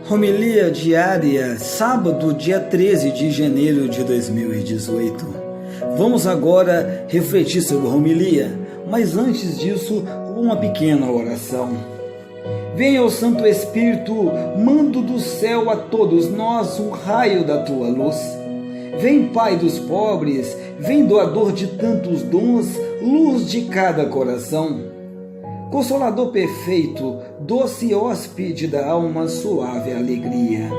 Homilia diária, sábado, dia 13 de janeiro de 2018. Vamos agora refletir sobre a homilia, mas antes disso, uma pequena oração. Venha, ó Santo Espírito, mando do céu a todos nós o raio da tua luz. Vem, Pai dos pobres, vem, doador de tantos dons, luz de cada coração. Consolador perfeito, doce hóspede da alma, suave alegria.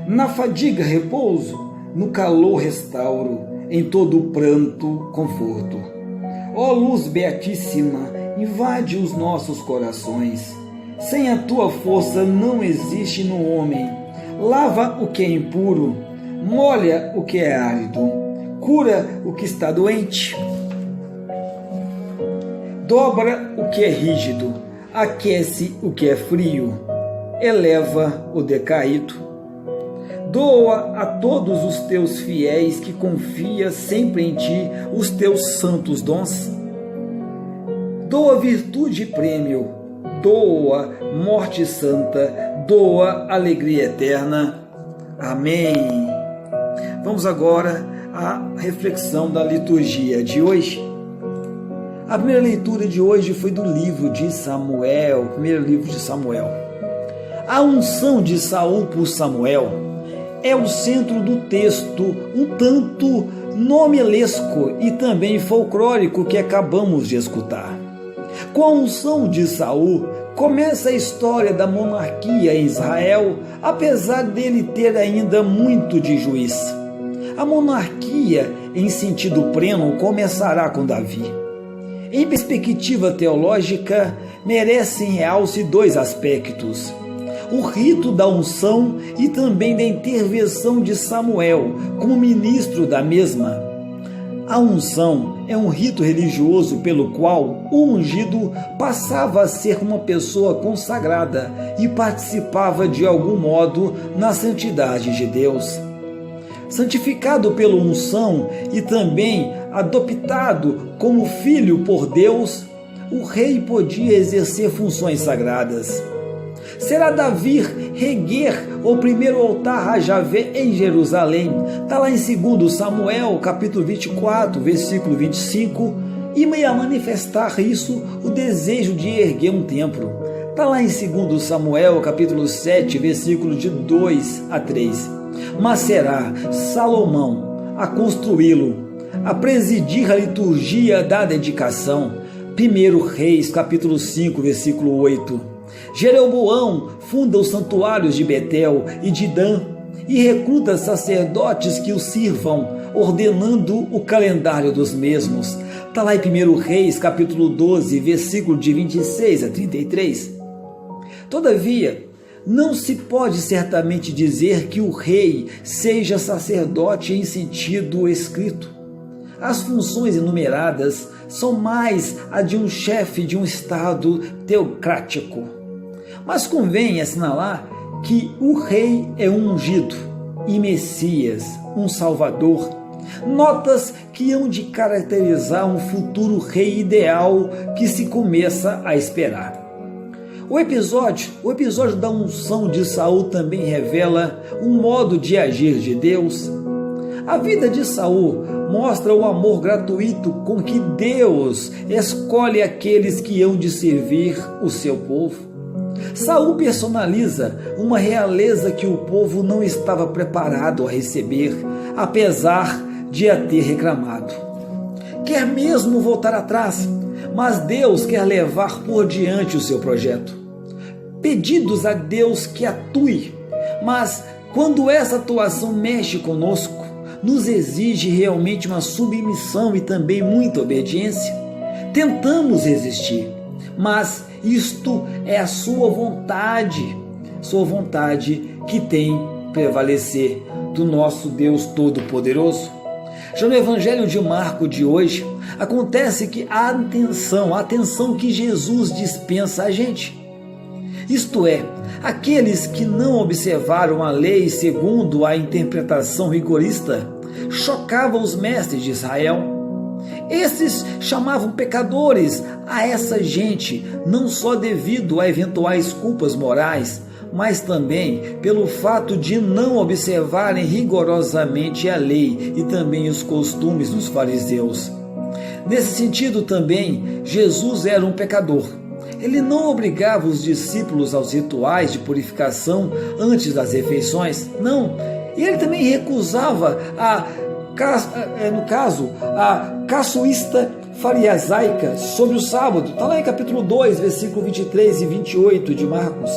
Na fadiga repouso, no calor restauro, em todo o pranto conforto. Ó luz beatíssima, invade os nossos corações. Sem a tua força não existe no homem. Lava o que é impuro, molha o que é árido, cura o que está doente. Dobra o que é rígido, aquece o que é frio, eleva o decaído. Doa a todos os teus fiéis que confia sempre em ti os teus santos dons. Doa virtude e prêmio, doa morte santa, doa alegria eterna. Amém. Vamos agora à reflexão da liturgia de hoje. A primeira leitura de hoje foi do livro de Samuel, primeiro livro de Samuel. A unção de Saul por Samuel é o centro do texto, um tanto novelesco e também folclórico que acabamos de escutar. Com a unção de Saul, começa a história da monarquia em Israel, apesar dele ter ainda muito de juiz. A monarquia, em sentido pleno, começará com Davi. Em perspectiva teológica, merecem realce dois aspectos: o rito da unção e também da intervenção de Samuel como ministro da mesma. A unção é um rito religioso pelo qual o ungido passava a ser uma pessoa consagrada e participava de algum modo na santidade de Deus. Santificado pela unção e também adoptado como filho por Deus, o rei podia exercer funções sagradas. Será Davi reguer o primeiro altar a Javé em Jerusalém. Está lá em 2 Samuel, capítulo 24, versículo 25, e a manifestar isso o desejo de erguer um templo. Está lá em 2 Samuel, capítulo 7, versículo de 2 a 3. Mas será Salomão a construí-lo, a presidir a liturgia da dedicação. 1 Reis, capítulo 5, versículo 8. Jeroboão funda os santuários de Betel e de Dan e recruta sacerdotes que o sirvam, ordenando o calendário dos mesmos. Está lá em 1 Reis, capítulo 12, versículo de 26 a 33. Todavia, não se pode certamente dizer que o rei seja sacerdote em sentido escrito. As funções enumeradas são mais a de um chefe de um estado teocrático. Mas convém assinalar que o rei é um ungido e Messias, um salvador, notas que hão de caracterizar um futuro rei ideal que se começa a esperar. O episódio da unção de Saul também revela um modo de agir de Deus. A vida de Saul mostra o amor gratuito com que Deus escolhe aqueles que hão de servir o seu povo. Saul personaliza uma realeza que o povo não estava preparado a receber, apesar de a ter reclamado. Quer mesmo voltar atrás, mas Deus quer levar por diante o seu projeto. Pedidos a Deus que atue, mas quando essa atuação mexe conosco, nos exige realmente uma submissão e também muita obediência. Tentamos resistir, mas isto é a sua vontade que tem prevalecer do nosso Deus Todo-Poderoso. Já no Evangelho de Marcos de hoje, acontece que a atenção que Jesus dispensa a gente. Isto é, aqueles que não observaram a lei segundo a interpretação rigorista, chocavam os mestres de Israel. Esses chamavam pecadores a essa gente, não só devido a eventuais culpas morais, mas também pelo fato de não observarem rigorosamente a lei e também os costumes dos fariseus. Nesse sentido também, Jesus era um pecador. Ele não obrigava os discípulos aos rituais de purificação antes das refeições, não. E ele também recusava a caçoísta farisaica sobre o sábado. Está lá em capítulo 2, versículo 23 e 28 de Marcos.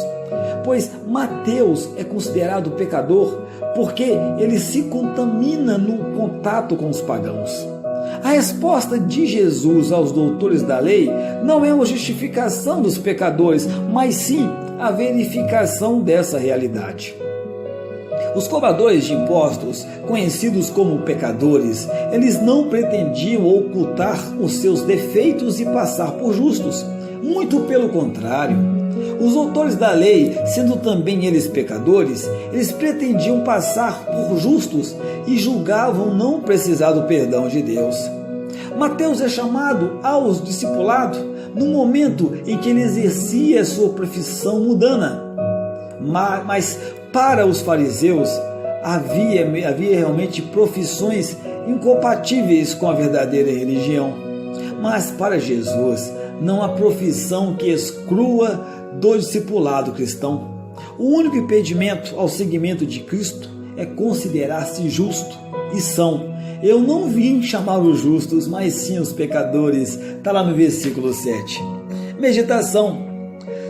Pois Mateus é considerado pecador porque ele se contamina no contato com os pagãos. A resposta de Jesus aos doutores da lei não é uma justificação dos pecadores, mas sim a verificação dessa realidade. Os cobradores de impostos, conhecidos como pecadores, eles não pretendiam ocultar os seus defeitos e passar por justos. Muito pelo contrário. Os doutores da lei, sendo também eles pecadores, eles pretendiam passar por justos e julgavam não precisar do perdão de Deus. Mateus é chamado aos discipulados no momento em que ele exercia sua profissão mundana. Mas para os fariseus havia realmente profissões incompatíveis com a verdadeira religião. Mas para Jesus não há profissão que exclua do discipulado cristão. O único impedimento ao seguimento de Cristo é considerar-se justo e são. Eu não vim chamar os justos, mas sim os pecadores. Está lá no versículo 7. Meditação.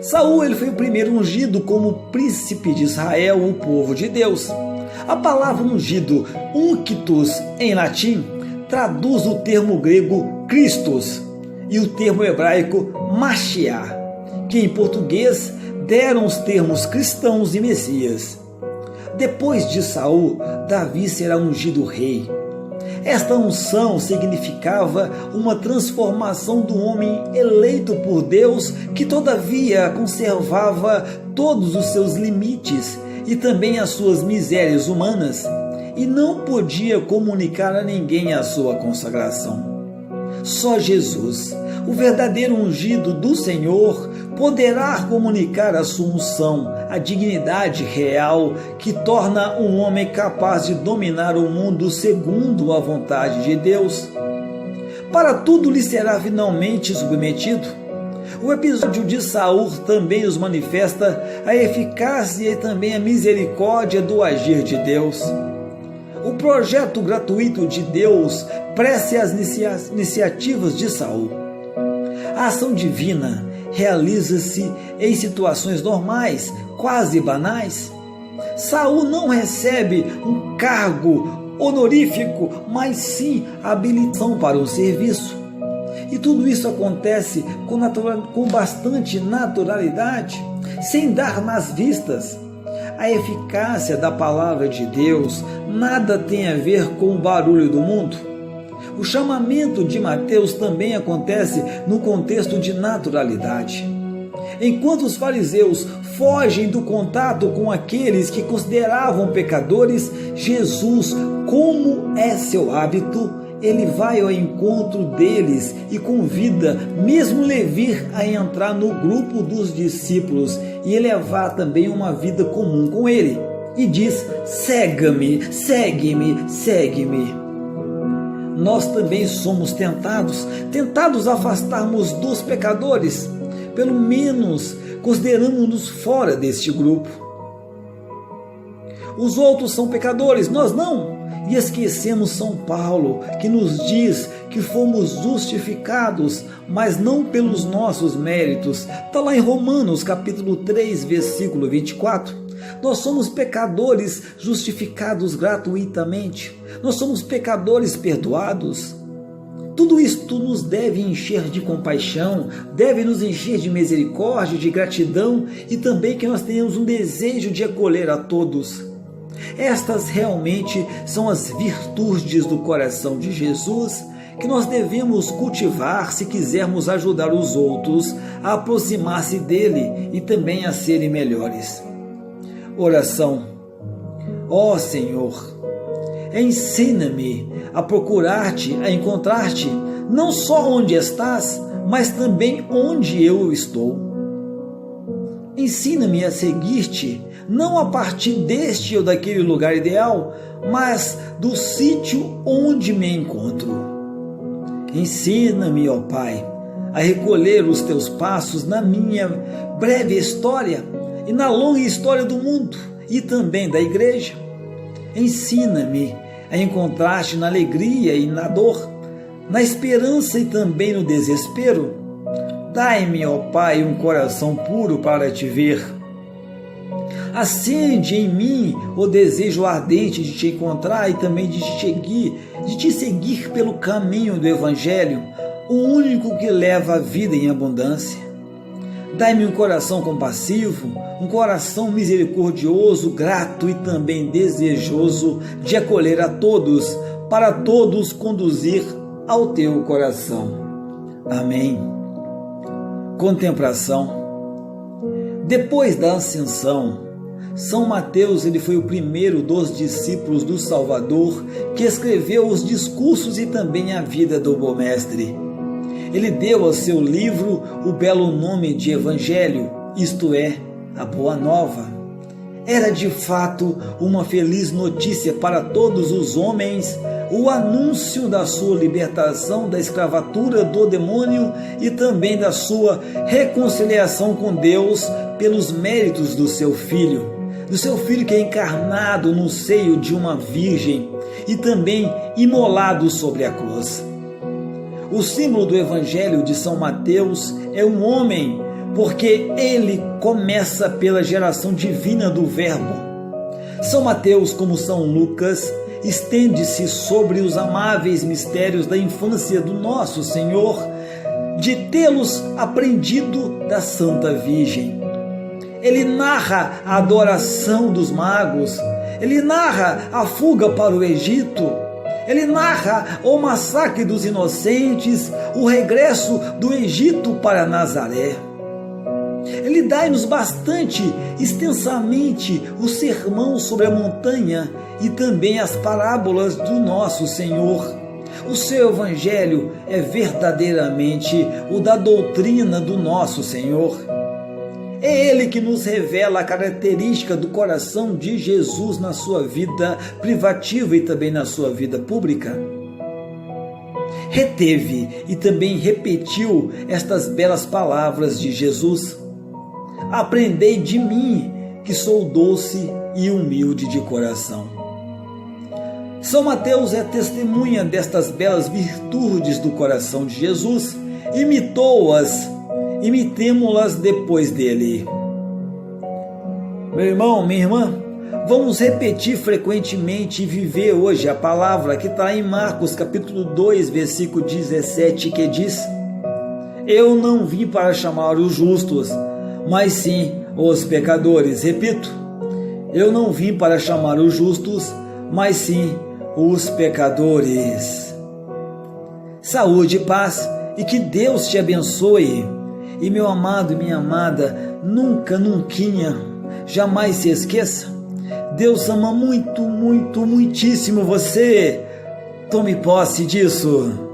Saul ele foi o primeiro ungido como príncipe de Israel, o povo de Deus. A palavra ungido, unctus, em latim, traduz o termo grego Christos e o termo hebraico Mashiach, que em português deram os termos cristãos e Messias. Depois de Saul, Davi será ungido rei. Esta unção significava uma transformação do homem eleito por Deus, que todavia conservava todos os seus limites e também as suas misérias humanas, e não podia comunicar a ninguém a sua consagração. Só Jesus, o verdadeiro ungido do Senhor, poderá comunicar a sua unção, a dignidade real que torna um homem capaz de dominar o mundo segundo a vontade de Deus. Para tudo lhe será finalmente submetido. O episódio de Saul também nos manifesta a eficácia e também a misericórdia do agir de Deus. O projeto gratuito de Deus prece as iniciativas de Saul. A ação divina realiza-se em situações normais, quase banais. Saul não recebe um cargo honorífico, mas sim a habilitação para um serviço. E tudo isso acontece com bastante naturalidade, sem dar nas vistas. A eficácia da palavra de Deus nada tem a ver com o barulho do mundo. O chamamento de Mateus também acontece no contexto de naturalidade. Enquanto os fariseus fogem do contato com aqueles que consideravam pecadores, Jesus, como é seu hábito, ele vai ao encontro deles e convida mesmo Levi a entrar no grupo dos discípulos e levar também uma vida comum com ele. E diz: segue-me, segue-me, segue-me. Nós também somos tentados a afastarmos dos pecadores, pelo menos consideramos-nos fora deste grupo. Os outros são pecadores, nós não. E esquecemos São Paulo, que nos diz que fomos justificados, mas não pelos nossos méritos. Está lá em Romanos, capítulo 3, versículo 24. Nós somos pecadores justificados gratuitamente. Nós somos pecadores perdoados. Tudo isto nos deve encher de compaixão, deve nos encher de misericórdia, de gratidão e também que nós tenhamos um desejo de acolher a todos. Estas realmente são as virtudes do coração de Jesus que nós devemos cultivar se quisermos ajudar os outros a aproximar-se dele e também a serem melhores. Oração. Ó Senhor, ensina-me a procurar-te, a encontrar-te, não só onde estás, mas também onde eu estou. Ensina-me a seguir-te, não a partir deste ou daquele lugar ideal, mas do sítio onde me encontro. Ensina-me, ó Pai, a recolher os teus passos na minha breve história e na longa história do mundo e também da igreja. Ensina-me a encontrar-te na alegria e na dor, na esperança e também no desespero. Dai-me, ó Pai, um coração puro para te ver. Acende em mim o desejo ardente de te encontrar e também de te seguir pelo caminho do Evangelho, o único que leva a vida em abundância. Dai-me um coração compassivo, um coração misericordioso, grato e também desejoso de acolher a todos, para todos conduzir ao teu coração. Amém. Contemplação. Depois da ascensão, São Mateus foi o primeiro dos discípulos do Salvador que escreveu os discursos e também a vida do Bom Mestre. Ele deu ao seu livro o belo nome de Evangelho, isto é, a Boa Nova. Era de fato uma feliz notícia para todos os homens o anúncio da sua libertação da escravatura do demônio e também da sua reconciliação com Deus pelos méritos do seu Filho que é encarnado no seio de uma virgem e também imolado sobre a cruz. O símbolo do Evangelho de São Mateus é um homem, porque ele começa pela geração divina do Verbo. São Mateus, como São Lucas, estende-se sobre os amáveis mistérios da infância do nosso Senhor, de tê-los aprendido da Santa Virgem. Ele narra a adoração dos magos, ele narra a fuga para o Egito, ele narra o massacre dos inocentes, o regresso do Egito para Nazaré. Ele dá-nos bastante extensamente o sermão sobre a montanha e também as parábolas do nosso Senhor. O seu Evangelho é verdadeiramente o da doutrina do nosso Senhor. É Ele que nos revela a característica do coração de Jesus na sua vida privativa e também na sua vida pública. Reteve e também repetiu estas belas palavras de Jesus: aprendei de mim, que sou doce e humilde de coração. São Mateus é testemunha destas belas virtudes do coração de Jesus. Imitou-as, imitemo-las depois dele. Meu irmão, minha irmã, vamos repetir frequentemente e viver hoje a palavra que está em Marcos capítulo 2, versículo 17, que diz: eu não vim para chamar os justos, mas sim os pecadores. Repito, eu não vim para chamar os justos, mas sim os pecadores. Saúde e paz, e que Deus te abençoe. E meu amado e minha amada, nunca, jamais se esqueça, Deus ama muito, muitíssimo você. Tome posse disso.